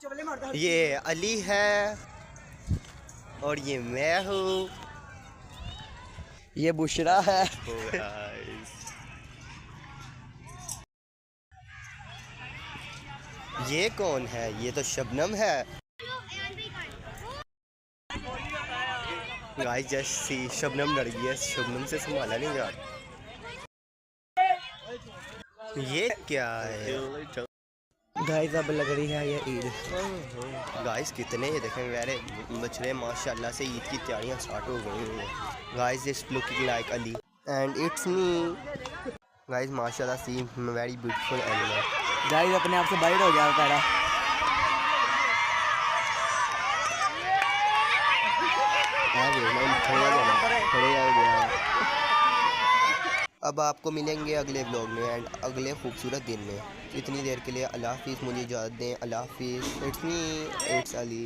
ये अली है और ये मैं हूँ। ये बुशरा है। ये कौन है? ये तो शबनम है। गाइस जस्ट सी, शबनम लड़ गई है, शबनम से संभाला नहीं जा रहा। ये क्या है? गाइस अब लग रही है ये ईद। गाइस कितने ये देखें वेरे बछड़े माशाल्लाह से ईद की तैयारियां स्टार्ट हो गई हैं। Guys it's looking like Ali and it's me. Guys माशाल्लाह सी वेरी ब्यूटीफुल एनिमल। गाइस अपने आप से बाइट हो गया पैरा। अब आपको मिलेंगे अगले व्लॉग में एंड अगले खूबसूरत दिन में। इतनी देर के लिए अल्लाह हाफिज़, मुझे इजाज़त दें। अल्लाह हाफिज़। It's me, it's Ali.